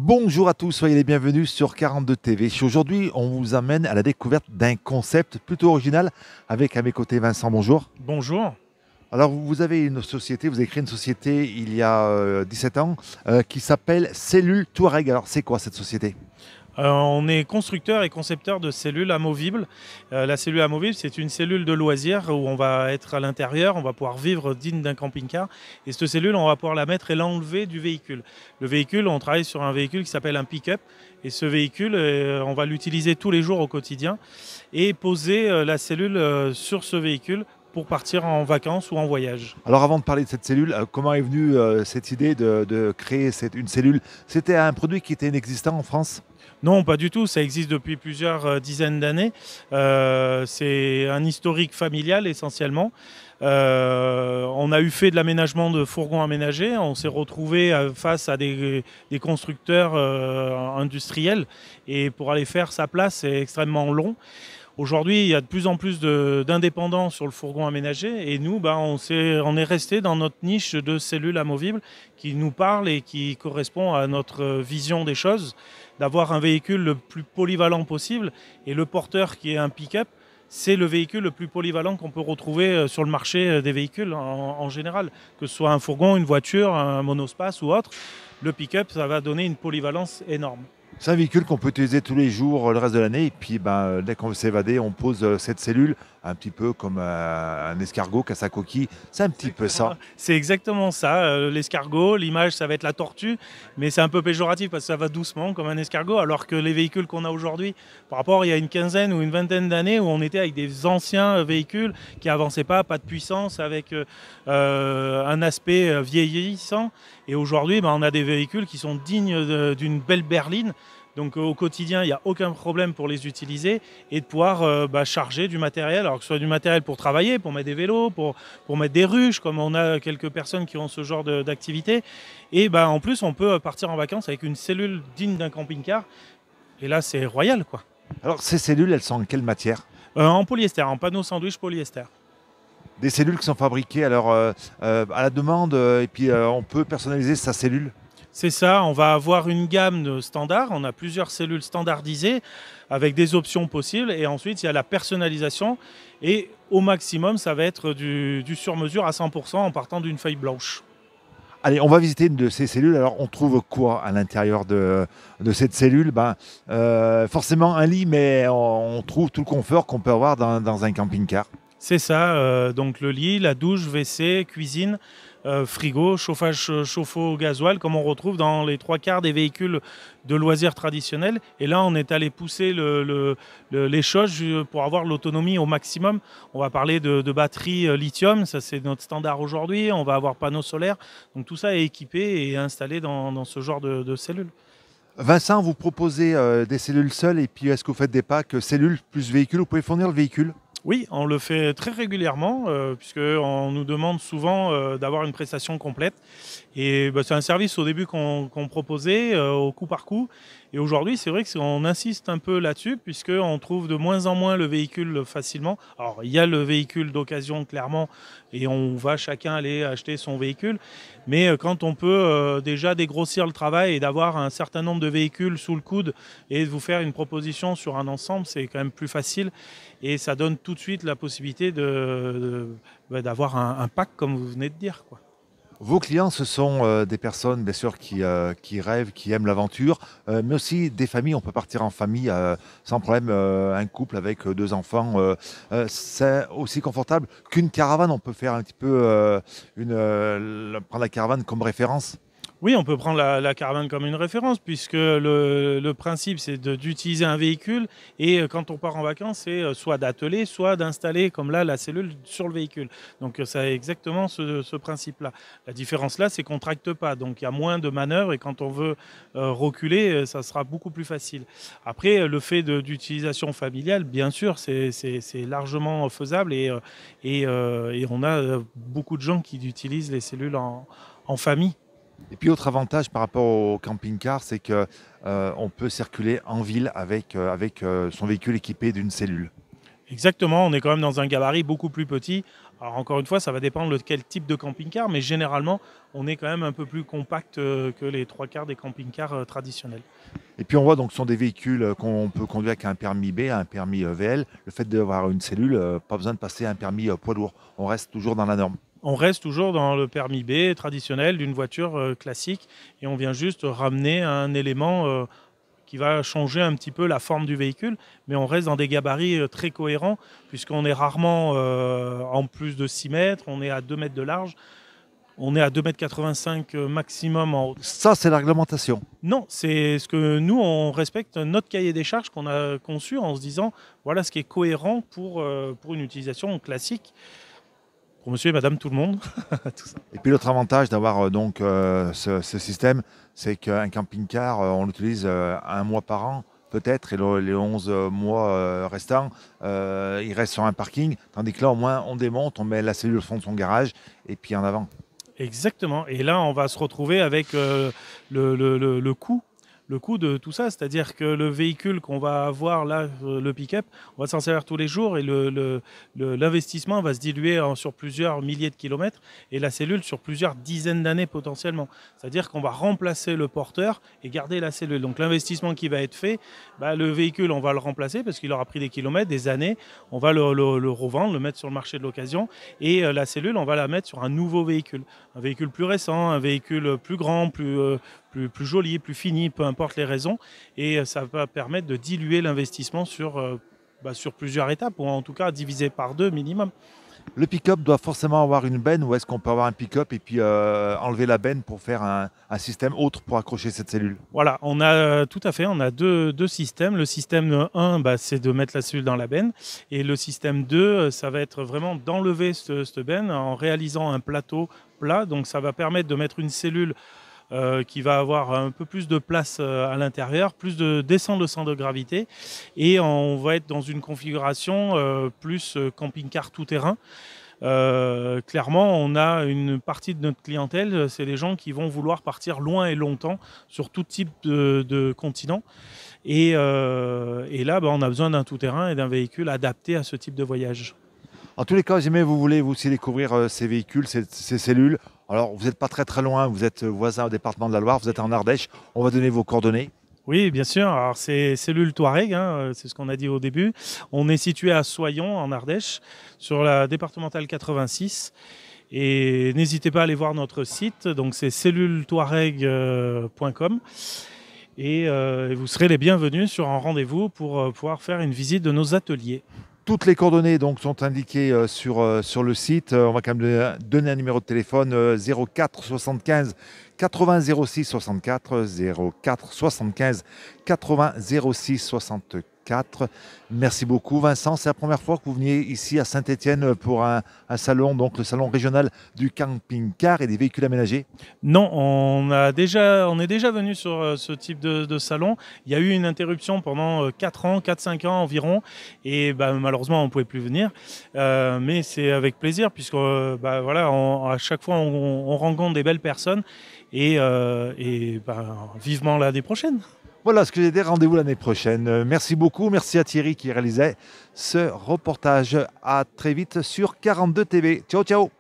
Bonjour à tous, soyez les bienvenus sur 42 TV. Aujourd'hui, on vous amène à la découverte d'un concept plutôt original avec à mes côtés Vincent. Bonjour. Bonjour. Alors, vous avez une société, vous avez créé une société il y a 17 ans qui s'appelle Cellule Touareg. Alors, c'est quoi cette société? On est constructeur et concepteur de cellules amovibles. La cellule amovible, c'est une cellule de loisir où on va être à l'intérieur, on va pouvoir vivre digne d'un camping-car. Et cette cellule, on va pouvoir la mettre et l'enlever du véhicule. Le véhicule, on travaille sur un véhicule qui s'appelle un pick-up. Et ce véhicule, on va l'utiliser tous les jours au quotidien et poser la cellule sur ce véhicule pour partir en vacances ou en voyage. Alors, avant de parler de cette cellule, comment est venue cette idée de créer une cellule? C'était un produit qui était inexistant en France? Non, pas du tout. Ça existe depuis plusieurs dizaines d'années. C'est un historique familial essentiellement. On a eu fait de l'aménagement de fourgons aménagés. On s'est retrouvé face à des constructeurs industriels. Et pour aller faire sa place, c'est extrêmement long. Aujourd'hui, il y a de plus en plus d'indépendants sur le fourgon aménagé et nous, on est resté dans notre niche de cellules amovibles qui nous parle et qui correspond à notre vision des choses, d'avoir un véhicule le plus polyvalent possible. Et le porteur qui est un pick-up, c'est le véhicule le plus polyvalent qu'on peut retrouver sur le marché des véhicules en général, que ce soit un fourgon, une voiture, un monospace ou autre. Le pick-up, ça va donner une polyvalence énorme. C'est un véhicule qu'on peut utiliser tous les jours, le reste de l'année. Et puis, dès qu'on veut s'évader, on pose cette cellule, un petit peu comme un escargot qui a sa coquille. C'est un petit peu ça. C'est exactement ça. L'escargot, l'image, ça va être la tortue. Mais c'est un peu péjoratif parce que ça va doucement comme un escargot. Alors que les véhicules qu'on a aujourd'hui, par rapport il y a une quinzaine ou une vingtaine d'années où on était avec des anciens véhicules qui avançaient pas de puissance, avec un aspect vieillissant. Et aujourd'hui, on a des véhicules qui sont dignes d'une belle berline. Donc au quotidien, il n'y a aucun problème pour les utiliser et de pouvoir charger du matériel, alors que ce soit du matériel pour travailler, pour mettre des vélos, pour mettre des ruches, comme on a quelques personnes qui ont ce genre d'activité. Et en plus, on peut partir en vacances avec une cellule digne d'un camping-car. Et là, c'est royal, quoi. Alors, ces cellules, elles sont en quelle matière? En polyester, en panneau sandwich polyester. Des cellules qui sont fabriquées alors, à la demande et puis on peut personnaliser sa cellule? C'est ça, on va avoir une gamme de standards, on a plusieurs cellules standardisées avec des options possibles et ensuite il y a la personnalisation et au maximum ça va être du sur-mesure à 100% en partant d'une feuille blanche. Allez, on va visiter une de ces cellules. Alors, on trouve quoi à l'intérieur de cette cellule? Forcément un lit, mais on trouve tout le confort qu'on peut avoir dans un camping-car. C'est ça, donc le lit, la douche, WC, cuisine, frigo, chauffage chauffe-eau gasoil, comme on retrouve dans les trois quarts des véhicules de loisirs traditionnels. Et là, on est allé pousser les choses pour avoir l'autonomie au maximum. On va parler de batterie lithium, ça c'est notre standard aujourd'hui. On va avoir panneaux solaires. Donc tout ça est équipé et installé dans ce genre de cellules. Vincent, vous proposez des cellules seules et puis est-ce que vous faites des packs cellules plus véhicule? Vous pouvez fournir le véhicule? Oui, on le fait très régulièrement puisqu'on nous demande souvent d'avoir une prestation complète. Et c'est un service au début qu'on proposait au coup par coup. Et aujourd'hui, c'est vrai qu'on insiste un peu là-dessus puisqu'on trouve de moins en moins le véhicule facilement. Alors, il y a le véhicule d'occasion clairement et on va chacun aller acheter son véhicule. Mais quand on peut déjà dégrossir le travail et d'avoir un certain nombre de véhicules sous le coude et de vous faire une proposition sur un ensemble, c'est quand même plus facile. Et ça donne tout de suite la possibilité d'avoir un pack comme vous venez de dire, quoi. Vos clients, ce sont des personnes, bien sûr, qui rêvent, qui aiment l'aventure, mais aussi des familles. On peut partir en famille sans problème, un couple avec deux enfants. C'est aussi confortable qu'une caravane. On peut faire un petit peu prendre la caravane comme référence. Oui, on peut prendre la caravane comme une référence puisque le principe c'est d'utiliser un véhicule et quand on part en vacances c'est soit d'atteler, soit d'installer comme là la cellule sur le véhicule. Donc ça a exactement ce principe-là. La différence là c'est qu'on ne tracte pas, donc il y a moins de manœuvres et quand on veut reculer ça sera beaucoup plus facile. Après le fait d'utilisation familiale, bien sûr c'est largement faisable et on a beaucoup de gens qui utilisent les cellules en famille. Et puis, autre avantage par rapport au camping-car, c'est qu'on peut circuler en ville avec son véhicule équipé d'une cellule. Exactement, on est quand même dans un gabarit beaucoup plus petit. Alors encore une fois, ça va dépendre de quel type de camping-car, mais généralement, on est quand même un peu plus compact que les trois quarts des camping-cars traditionnels. Et puis on voit donc ce sont des véhicules qu'on peut conduire avec un permis B, un permis VL. Le fait d'avoir une cellule, pas besoin de passer un permis poids lourd. On reste toujours dans la norme. On reste toujours dans le permis B traditionnel d'une voiture classique et on vient juste ramener un élément qui va changer un petit peu la forme du véhicule, mais on reste dans des gabarits très cohérents puisqu'on est rarement en plus de 6 mètres, on est à 2 mètres de large, on est à 2,85 m maximum en haut. Ça, c'est la réglementation. Non, c'est ce que nous, on respecte notre cahier des charges qu'on a conçu en se disant, voilà ce qui est cohérent pour une utilisation classique. Pour monsieur et madame, tout le monde. Tout ça. Et puis l'autre avantage d'avoir donc ce système, c'est qu'un camping-car, on l'utilise un mois par an peut-être, et les 11 mois restants, il reste sur un parking, tandis que là au moins on démonte, on met la cellule au fond de son garage et puis en avant. Exactement. Et là, on va se retrouver avec le coût. Le coût de tout ça, c'est-à-dire que le véhicule qu'on va avoir là, le pick-up, on va s'en servir tous les jours et l'investissement va se diluer sur plusieurs milliers de kilomètres et la cellule sur plusieurs dizaines d'années potentiellement. C'est-à-dire qu'on va remplacer le porteur et garder la cellule. Donc l'investissement qui va être fait, le véhicule, on va le remplacer parce qu'il aura pris des kilomètres, des années. On va le revendre, le mettre sur le marché de l'occasion et la cellule, on va la mettre sur un nouveau véhicule. Un véhicule plus récent, un véhicule plus grand, plus joli, plus fini, peu importe les raisons. Et ça va permettre de diluer l'investissement sur plusieurs étapes, ou en tout cas diviser par 2 minimum. Le pick-up doit forcément avoir une benne, ou est-ce qu'on peut avoir un pick-up et puis enlever la benne pour faire un système autre pour accrocher cette cellule? Voilà, on a tout à fait, on a deux systèmes. Le système 1, c'est de mettre la cellule dans la benne. Et le système 2, ça va être vraiment d'enlever cette benne en réalisant un plateau plat. Donc ça va permettre de mettre une cellule qui va avoir un peu plus de place à l'intérieur, plus de descente de centre de gravité, et on va être dans une configuration plus camping-car tout-terrain. Clairement, on a une partie de notre clientèle, c'est des gens qui vont vouloir partir loin et longtemps sur tout type de continent. Et là, on a besoin d'un tout-terrain et d'un véhicule adapté à ce type de voyage. En tous les cas, jamais vous voulez vous aussi découvrir ces véhicules, ces cellules. Alors, vous n'êtes pas très loin, vous êtes voisin au département de la Loire, vous êtes en Ardèche. On va donner vos coordonnées. Oui, bien sûr. Alors, c'est Cellule Touareg, c'est ce qu'on a dit au début. On est situé à Soyons, en Ardèche, sur la départementale 86. Et n'hésitez pas à aller voir notre site, donc c'est celluletouareg.com. Et vous serez les bienvenus sur un rendez-vous pour pouvoir faire une visite de nos ateliers. Toutes les coordonnées donc, sont indiquées sur le site. On va quand même donner un numéro de téléphone 04 75 80 06 64 04 75 80 06 64. Merci beaucoup Vincent. C'est la première fois que vous veniez ici à Saint-Étienne pour un salon, donc le salon régional du camping-car et des véhicules aménagés. Non, on est déjà venu sur ce type de salon. Il y a eu une interruption pendant 4-5 ans environ et malheureusement on ne pouvait plus venir. Mais c'est avec plaisir puisque voilà, à chaque fois on rencontre des belles personnes et vivement l'année prochaine. Voilà ce que j'ai dit, rendez-vous l'année prochaine. Merci beaucoup, merci à Thierry qui réalisait ce reportage. À très vite sur 42 TV. Ciao, ciao.